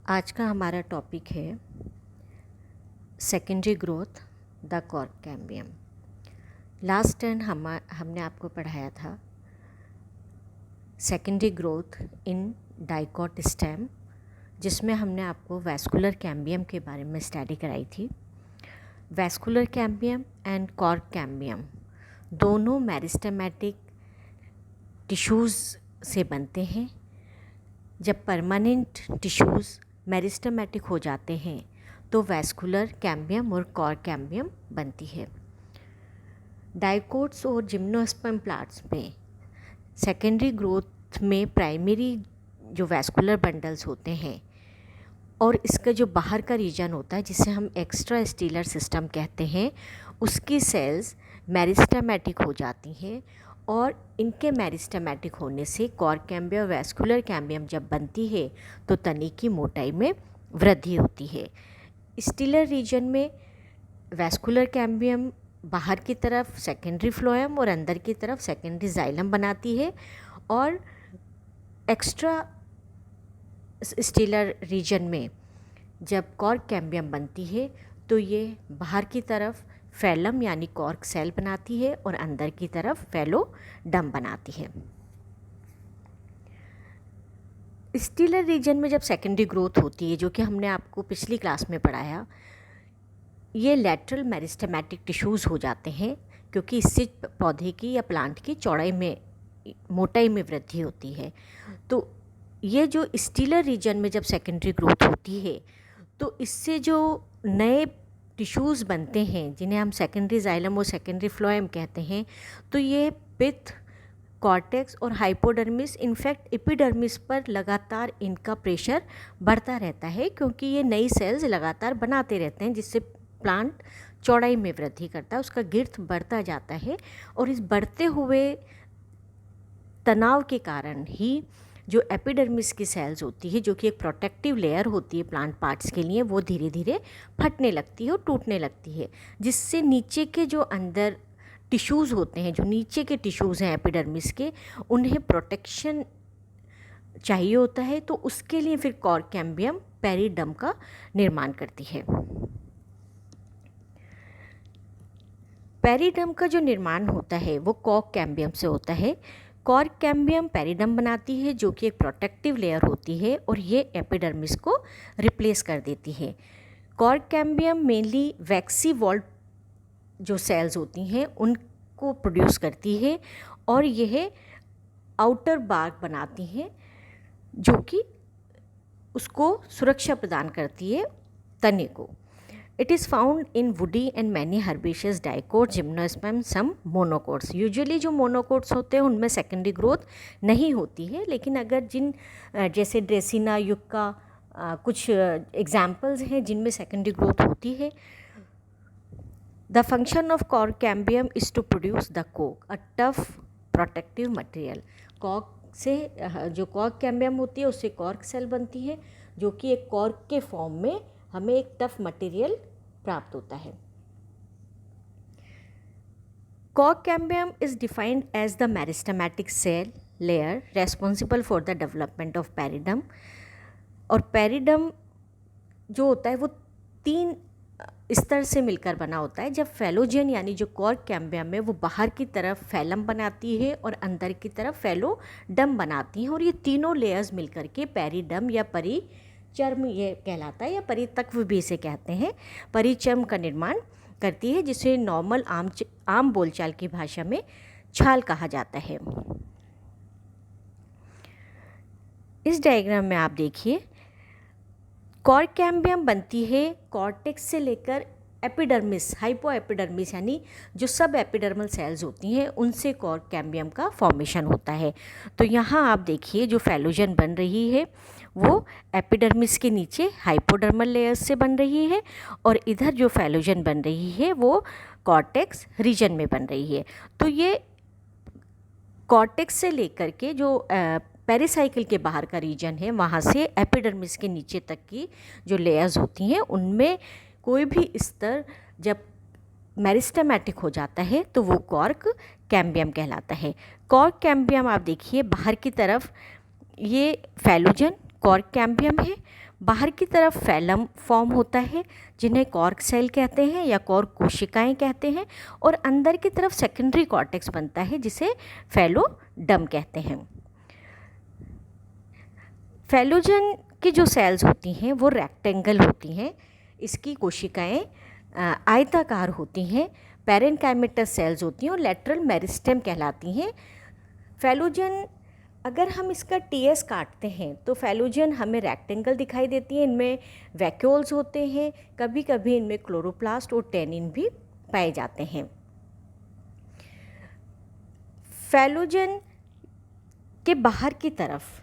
आज का हमारा टॉपिक है secondary growth the cork cambium. Last time हमने आपको पढ़ाया था secondary growth in dicot stem, जिसमें हमने आपको वैस्कुलर कैम्बियम के बारे में स्टडी कराई थी। Vascular cambium and cork cambium दोनों मेरिस्टेमेटिक टिश्यूज़ से बनते हैं। जब परमानेंट टिश्यूज़ मेरिस्टेमेटिक हो जाते हैं तो वैस्कुलर कैम्बियम और कॉर्क कैम्बियम बनती है। डाइकोट्स और जिम्नोस्पर्म प्लांट्स में सेकेंडरी ग्रोथ में प्राइमरी जो वैस्कुलर बंडल्स होते हैं और इसका जो बाहर का रीजन होता है जिसे हम एक्स्ट्रा स्टीलर सिस्टम कहते हैं, उसकी सेल्स मेरिस्टेमेटिक हो जाती हैं और इनके मेरिस्टेमेटिक होने से कॉर्क कैम्बियम वैस्कुलर कैम्बियम जब बनती है तो तने की मोटाई में वृद्धि होती है। स्टीलर रीजन में वैस्कुलर कैम्बियम बाहर की तरफ सेकेंडरी फ्लोएम और अंदर की तरफ सेकेंडरी जाइलम बनाती है, और एक्स्ट्रा स्टीलर रीजन में जब कॉर्क कैम्बियम बनती है तो ये बाहर की तरफ फैलम यानी कॉर्क सेल बनाती है और अंदर की तरफ फैलोडम बनाती है। स्टीलर रीजन में जब सेकेंडरी ग्रोथ होती है, जो कि हमने आपको पिछली क्लास में पढ़ाया, ये लैटरल मेरिस्टेमेटिक टिश्यूज़ हो जाते हैं, क्योंकि इससे पौधे की या प्लांट की चौड़ाई में मोटाई में वृद्धि होती है। तो ये जो स्टीलर रीजन में जब सेकेंडरी ग्रोथ होती है तो इससे जो नए टिश्यूज़ बनते हैं जिन्हें हम सेकेंडरी जाइलम और सेकेंडरी फ्लोएम कहते हैं, तो ये पिथ, कॉर्टेक्स और हाइपोडर्मिस, इनफैक्ट एपिडर्मिस पर लगातार इनका प्रेशर बढ़ता रहता है, क्योंकि ये नई सेल्स लगातार बनाते रहते हैं जिससे प्लांट चौड़ाई में वृद्धि करता है, उसका गिर्थ बढ़ता जाता है। और इस बढ़ते हुए तनाव के कारण ही जो एपिडर्मिस की सेल्स होती है, जो कि एक प्रोटेक्टिव लेयर होती है प्लांट पार्ट्स के लिए, वो धीरे धीरे फटने लगती है और टूटने लगती है, जिससे नीचे के जो अंदर टिश्यूज़ होते हैं, जो नीचे के टिश्यूज़ हैं एपिडर्मिस के, उन्हें प्रोटेक्शन चाहिए होता है। तो उसके लिए फिर कॉर्क कैम्बियम पेरिडम का निर्माण करती है। पेरिडम का जो निर्माण होता है वो कॉर्क कैम्बियम से होता है। कॉर्क कैम्बियम पेरिडम बनाती है, जो कि एक प्रोटेक्टिव लेयर होती है, और ये एपिडर्मिस को रिप्लेस कर देती है। कॉर्क कैम्बियम मेनली वैक्सी वॉल्ड जो सेल्स होती हैं उनको प्रोड्यूस करती है, और यह आउटर बार्क बनाती हैं, जो कि उसको सुरक्षा प्रदान करती है तने को। It is found in woody and many herbaceous dicots, gymnosperm, some monocots. Usually जो मोनोकोट्स होते हैं उनमें सेकेंडरी ग्रोथ नहीं होती है, लेकिन अगर जैसे ड्रेसिना, युक्का, कुछ एग्जाम्पल्स हैं जिनमें सेकेंडरी ग्रोथ होती है। The function of cork cambium is to produce the कोक, a tough protective material. Cork से जो कॉर्क कैम्बियम होती है उससे कॉर्क सेल बनती है, जो कि एक कॉर्क के फॉर्म में हमें एक टफ मटेरियल प्राप्त होता है। Cork cambium is defined as the meristematic cell layer responsible for the development of periderm. और पेरिडम जो होता है वो 3 स्तर से मिलकर बना होता है। जब फैलोजन यानी जो कॉर्क कैम्बियम है वो बाहर की तरफ फैलम बनाती है और अंदर की तरफ फैलोडम बनाती हैं, और ये तीनों लेयर्स मिलकर के पेरिडम या परिचर्म ये कहलाता है, या परितक्व भी इसे कहते हैं, परिचर्म का निर्माण करती है, जिसे नॉर्मल आम बोलचाल की भाषा में छाल कहा जाता है। इस डायग्राम में आप देखिए, कॉर्क कैम्बियम बनती है कॉर्टेक्स से लेकर एपिडर्मिस, हाइपो एपिडर्मिस यानी जो सब एपिडर्मल सेल्स होती हैं उनसे कॉर्क कैम्बियम का फॉर्मेशन होता है। तो यहाँ आप देखिए जो फैलोजन बन रही है वो एपिडर्मिस के नीचे हाइपोडर्मल लेयर्स से बन रही है, और इधर जो फैलोजन बन रही है वो कॉर्टेक्स रीजन में बन रही है। तो ये कॉर्टेक्स से लेकर के जो पेरिसाइकिल के बाहर का रीजन है, वहाँ से एपिडर्मिस के नीचे तक की जो लेयर्स होती हैं उनमें कोई भी स्तर जब मेरिस्टेमेटिक हो जाता है तो वो कॉर्क कैम्बियम कहलाता है। कॉर्क कैम्बियम आप देखिए बाहर की तरफ ये फैलोजन कॉर्क कैम्बियम है, बाहर की तरफ फैलम फॉर्म होता है जिन्हें कॉर्क सेल कहते हैं या कॉर्क कोशिकाएं कहते हैं, और अंदर की तरफ सेकेंडरी कॉर्टेक्स बनता है जिसे फैलोडम कहते हैं। फैलोजन की जो सेल्स होती हैं वो रेक्टेंगल होती हैं, इसकी कोशिकाएं आयताकार होती हैं, पैरेन्काइमेटस सेल्स होती हैं और लेटरल मेरिस्टेम कहलाती हैं। फैलोजन, अगर हम इसका टीएस काटते हैं तो फैलोजन हमें रेक्टेंगल दिखाई देती है, इनमें वैक्यूल्स होते हैं, कभी कभी इनमें क्लोरोप्लास्ट और टेनिन भी पाए जाते हैं। फैलोजन के बाहर की तरफ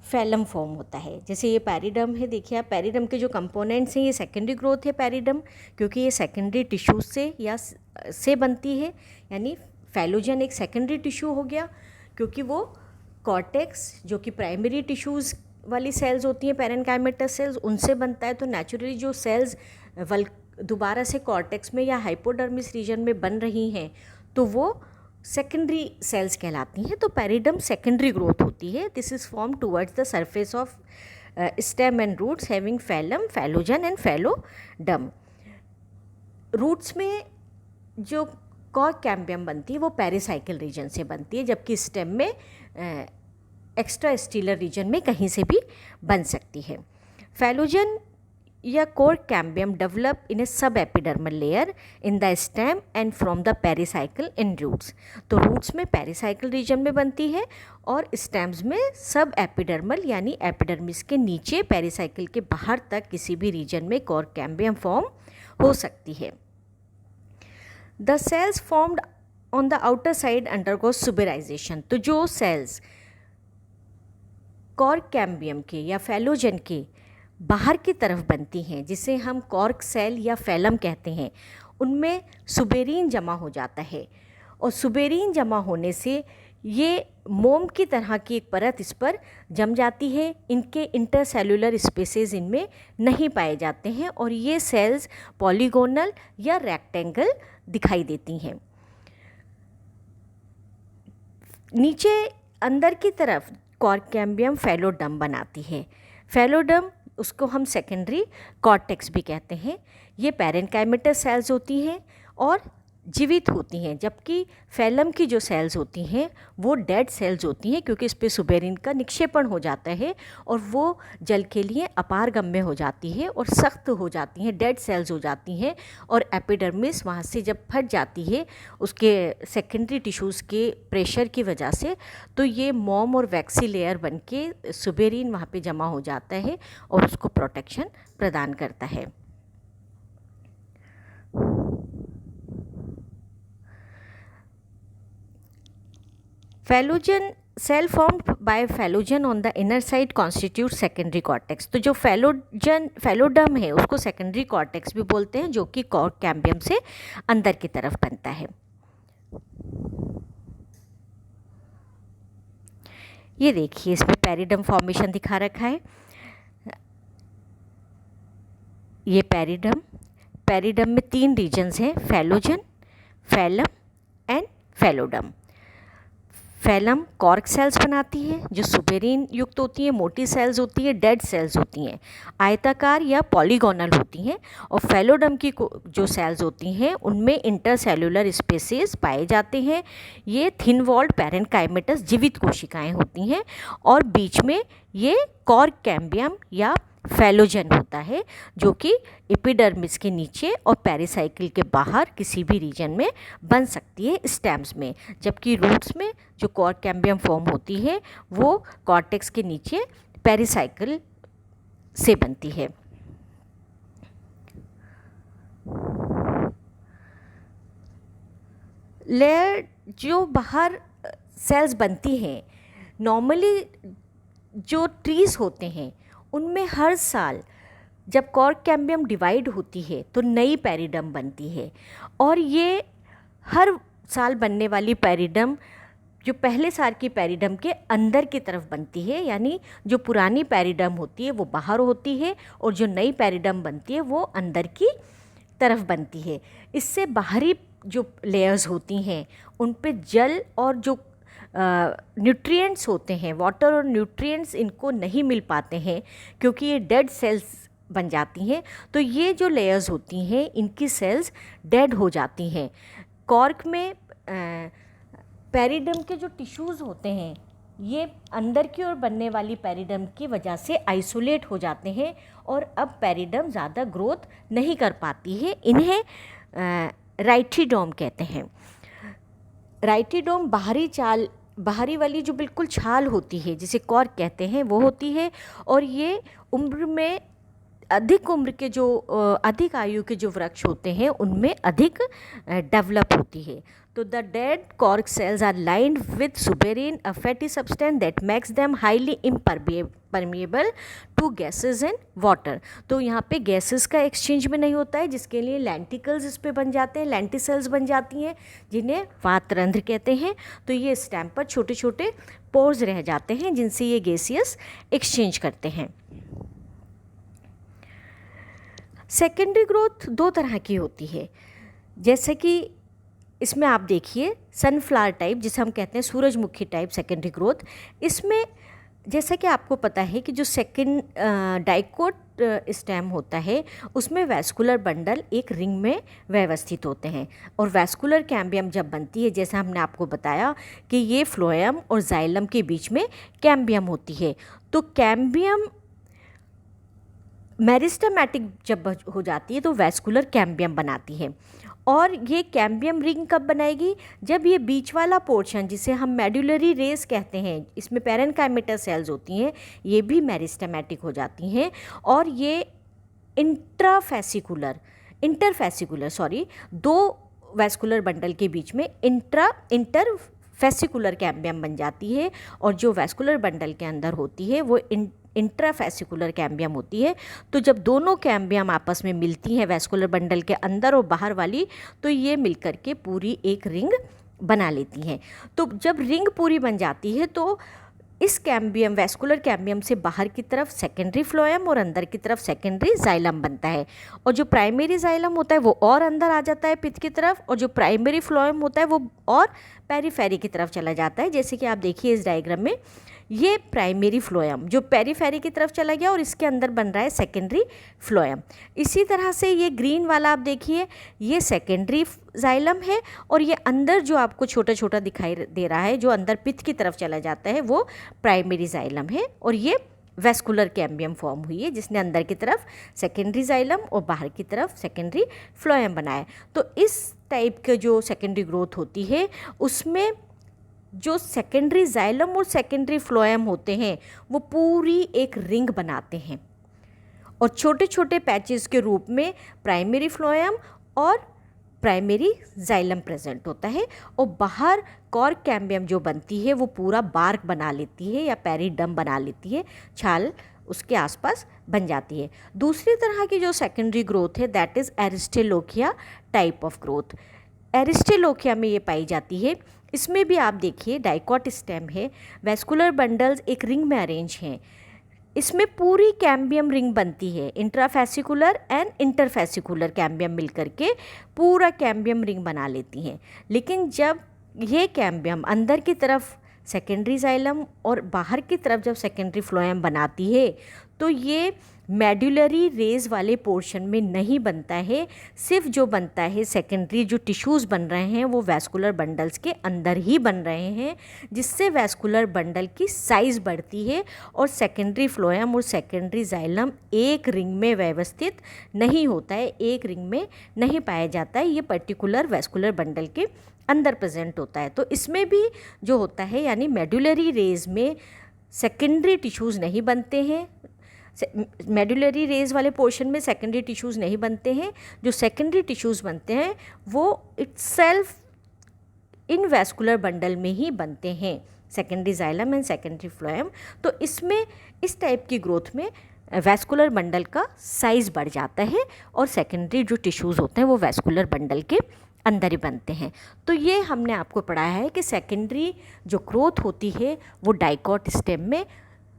फैलम फॉर्म होता है, जैसे ये पैरिडम है, देखिए आप पैरिडम के जो कंपोनेंट्स हैं, ये सेकेंडरी ग्रोथ है पैरिडम, क्योंकि ये सेकेंडरी टिश्यूज से बनती है, यानी फैलोजन एक सेकेंडरी टिश्यू हो गया, क्योंकि वो कॉर्टेक्स जो कि प्राइमरी टिश्यूज़ वाली सेल्स होती हैं, पैरेन्काइमेटस सेल्स, उनसे बनता है। तो नेचुरली जो सेल्स दोबारा से कॉर्टेक्स में या हाइपोडर्मिस रीजन में बन रही हैं तो वो सेकेंडरी सेल्स कहलाती हैं। तो पैरिडम सेकेंडरी ग्रोथ होती है। This is form towards the surface of stem and roots having phellem, phellogen and phelloderm. Roots में जो कॉर्क कैम्बियम बनती है वो पेरिसाइकिल रीजन से बनती है, जबकि स्टेम में एक्स्ट्रा स्टीलर रीजन में कहीं से भी बन सकती है। फैलोजन या cork cambium develop in a sub epidermal layer in the stem and from the pericycle in roots. तो रूट्स में पेरिसाइकिल रीजन में बनती है और स्टेम्स में सब एपिडर्मल यानी एपिडर्मिस के नीचे पेरिसाइकिल के बाहर तक किसी भी रीजन में कॉर्क कैम्बियम फॉर्म हो सकती है। The cells formed on the outer side undergo suberisation. तो जो सेल्स कॉर्क कैम्बियम के या फैलोजन के बाहर की तरफ बनती हैं, जिसे हम कॉर्क सेल या फैलम कहते हैं, उनमें सुबेरीन जमा हो जाता है और सुबेरीन जमा होने से ये मोम की तरह की एक परत इस पर जम जाती है। इनके इंटरसेलुलर स्पेसेस इनमें नहीं पाए जाते हैं और ये सेल्स पॉलीगोनल या रेक्टेंगल दिखाई देती हैं। नीचे अंदर की तरफ कॉर्क कैम्बियम फैलोडम बनाती है। फैलोडम, उसको हम सेकेंडरी कॉर्टेक्स भी कहते हैं। ये पैरेन्काइमेटस सेल्स होती हैं और जीवित होती हैं, जबकि फैलम की जो सेल्स होती हैं वो डेड सेल्स होती हैं, क्योंकि इस पर सुबेरिन का निक्षेपण हो जाता है और वो जल के लिए अपारगम्य हो जाती है और सख्त हो जाती हैं, डेड सेल्स हो जाती हैं। और एपिडर्मिस वहाँ से जब फट जाती है उसके सेकेंडरी टिश्यूज़ के प्रेशर की वजह से, तो ये मोम और वैक्सी लेयर बन के सुबेरिन वहाँ पे जमा हो जाता है और उसको प्रोटेक्शन प्रदान करता है। Phellogen cell formed by phellogen on the inner side constitute secondary cortex। तो जो फैलोडम है उसको सेकेंडरी कॉर्टेक्स भी बोलते हैं, जो कि कॉर्क कैम्बियम से अंदर की तरफ बनता है। ये देखिए इसमें पैरिडम फॉर्मेशन दिखा रखा है। ये पैरिडम में 3 रीजन्स हैं, phellogen, phellem and phelloderm. Phellem cork cells बनाती है जो सुबेरिन युक्त होती हैं, मोटी सेल्स होती है, डेड सेल्स होती हैं, आयताकार या पॉलीगोनल होती हैं। और फैलोडम की जो सेल्स होती हैं उनमें इंटरसेलुलर स्पेसेस पाए जाते हैं। ये थिन वॉल्ड पैरेन्काइमेटस जीवित कोशिकाएं होती हैं और बीच में ये कॉर्क कैम्बियम या फैलोजन होता है, जो कि एपिडर्मिस के नीचे और पेरिसाइकिल के बाहर किसी भी रीजन में बन सकती है स्टेम्स में, जबकि रूट्स में जो कॉर्क कैम्बियम फॉर्म होती है वो कॉर्टेक्स के नीचे पेरिसाइकिल से बनती है। लेयर जो बाहर सेल्स बनती हैं, नॉर्मली जो ट्रीज़ होते हैं उनमें हर साल जब कॉर्क कैम्बियम डिवाइड होती है तो नई पैरिडम बनती है, और ये हर साल बनने वाली पैरिडम जो पहले साल की पैरिडम के अंदर की तरफ बनती है, यानी जो पुरानी पैरिडम होती है वो बाहर होती है और जो नई पैरिडम बनती है वो अंदर की तरफ बनती है। इससे बाहरी जो लेयर्स होती हैं उन पे जल और जो न्यूट्रिएंट्स होते हैं, वाटर और न्यूट्रिएंट्स इनको नहीं मिल पाते हैं क्योंकि ये डेड सेल्स बन जाती हैं। तो ये जो लेयर्स होती हैं इनकी सेल्स डेड हो जाती हैं। कॉर्क में पेरिडम के जो टिश्यूज़ होते हैं ये अंदर की ओर बनने वाली पेरिडम की वजह से आइसोलेट हो जाते हैं और अब पेरिडम ज़्यादा ग्रोथ नहीं कर पाती है। इन्हें राइटिडोम कहते हैं। राइटिडोम बाहरी वाली जो बिल्कुल छाल होती है जिसे कॉर्क कहते हैं वो होती है, और ये उम्र में अधिक उम्र के जो अधिक आयु के जो वृक्ष होते हैं उनमें अधिक डेवलप होती है। तो the dead cork cells are lined with suberin, a fatty substance that makes them highly impermeable to gases and water. तो यहाँ पे गैसेस का एक्सचेंज में नहीं होता है, जिसके लिए लेंटिकल्स इस पे बन जाते हैं, लेंटिसेल्स बन जाती हैं जिन्हें वातरंध्र कहते हैं। तो ये स्टेम पर छोटे छोटे पोर्स रह जाते हैं जिनसे ये गैसियस एक्सचेंज करते हैं। सेकेंडरी ग्रोथ दो तरह की होती है, जैसे कि इसमें आप देखिए सनफ्लावर टाइप जिसे हम कहते हैं सूरजमुखी टाइप सेकेंडरी ग्रोथ। इसमें जैसा कि आपको पता है कि जो डाइकोट स्टेम होता है उसमें वैस्कुलर बंडल एक रिंग में व्यवस्थित होते हैं, और वैस्कुलर कैम्बियम जब बनती है, जैसा हमने आपको बताया कि ये फ्लोएम और जाइलम के बीच में कैम्बियम होती है। तो कैम्बियम मेरिस्टेमेटिक जब हो जाती है तो वैस्कुलर कैम्बियम बनाती है, और ये कैम्बियम रिंग कब बनाएगी, जब ये बीच वाला पोर्शन जिसे हम मेडुलरी रेस कहते हैं, इसमें पैरेन्काइमेटा सेल्स होती हैं, ये भी मेरिस्टेमेटिक हो जाती हैं, और ये इंटरफेसिकुलर दो वैस्कुलर बंडल के बीच में इंटरफेसिकुलर कैम्बियम बन जाती है, और जो वैस्कुलर बंडल के अंदर होती है वो इंट्राफेसिकुलर कैम्बियम होती है। तो जब दोनों कैम्बियम आपस में मिलती हैं वैस्कुलर बंडल के अंदर और बाहर वाली, तो ये मिलकर के पूरी एक रिंग बना लेती हैं। तो जब रिंग पूरी बन जाती है तो इस कैम्बियम वैस्कुलर कैम्बियम से बाहर की तरफ सेकेंडरी फ्लोएम और अंदर की तरफ सेकेंडरी जाइलम बनता है, और जो प्राइमरी जाइलम होता है वो और अंदर आ जाता है पित्त की तरफ, और जो प्राइमरी फ्लोएम होता है वो और पेरीफेरी की तरफ चला जाता है। जैसे कि आप देखिए इस डायग्राम में ये प्राइमरी फ्लोएम जो पेरीफेरी की तरफ चला गया और इसके अंदर बन रहा है सेकेंडरी फ्लोएम। इसी तरह से ये ग्रीन वाला आप देखिए ये सेकेंडरी जाइलम है, और ये अंदर जो आपको छोटा छोटा दिखाई दे रहा है जो अंदर पित्त की तरफ चला जाता है वो प्राइमरी जाइलम है, और ये वैस्कुलर कैम्बियम फॉर्म हुई है जिसने अंदर की तरफ सेकेंडरी जाइलम और बाहर की तरफ सेकेंडरी फ्लोएम बनाया। तो इस टाइप के जो सेकेंडरी ग्रोथ होती है उसमें जो सेकेंडरी जाइलम और सेकेंडरी फ्लोएम होते हैं वो पूरी एक रिंग बनाते हैं, और छोटे छोटे पैचेस के रूप में प्राइमरी फ्लोएम और प्राइमरी जाइलम प्रेजेंट होता है, और बाहर कॉर्क कैम्बियम जो बनती है वो पूरा बार्क बना लेती है या पेरिडम बना लेती है, छाल उसके आसपास बन जाती है। दूसरी तरह की जो सेकेंडरी ग्रोथ है that is Aristolochia type of growth. Aristolochia में ये पाई जाती है। इसमें भी आप देखिए डाइकॉट स्टेम है, वैस्कुलर बंडल्स एक रिंग में अरेंज हैं, इसमें पूरी कैम्बियम रिंग बनती है, इंट्राफेसिकुलर एंड इंटरफेसिकुलर कैम्बियम मिलकर के पूरा कैम्बियम रिंग बना लेती हैं। लेकिन जब ये कैम्बियम अंदर की तरफ सेकेंडरी जाइलम और बाहर की तरफ जब सेकेंडरी फ्लोएम बनाती है तो ये मेडुलरी रेज वाले पोर्शन में नहीं बनता है, सिर्फ जो बनता है सेकेंडरी जो टिश्यूज़ बन रहे हैं वो वैस्कुलर बंडल्स के अंदर ही बन रहे हैं, जिससे वैस्कुलर बंडल की साइज़ बढ़ती है और सेकेंडरी फ्लोएम और सेकेंडरी जाइलम एक रिंग में व्यवस्थित नहीं होता है, एक रिंग में नहीं पाया जाता है, ये पर्टिकुलर वैस्कुलर बंडल के अंदर प्रेजेंट होता है। तो इसमें भी जो होता है यानी मेडुलरी रेज में सेकेंडरी टिश्यूज़ नहीं बनते हैं, मेडुलरी रेज वाले पोर्शन में सेकेंडरी टिश्यूज़ नहीं बनते हैं, जो सेकेंडरी टिश्यूज़ बनते हैं वो इटसेल्फ इन वैस्कुलर बंडल में ही बनते हैं, secondary xylem and secondary phloem. तो इसमें इस टाइप की ग्रोथ में वैस्कुलर बंडल का साइज़ बढ़ जाता है और सेकेंडरी जो टिश्यूज़ होते हैं वो वैस्कुलर बंडल के अंदर ही बनते हैं। तो ये हमने आपको पढ़ाया है कि सेकेंडरी जो ग्रोथ होती है वो डाइकॉट स्टेम में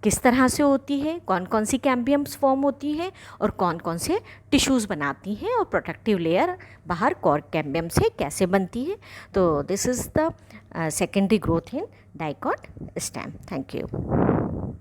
किस तरह से होती है, कौन कौन सी कैम्बियम्स फॉर्म होती हैं और कौन कौन से टिश्यूज़ बनाती हैं, और प्रोटेक्टिव लेयर बाहर कॉर्क कैम्बियम से कैसे बनती है। तो this is the secondary growth in dicot stem. Thank you.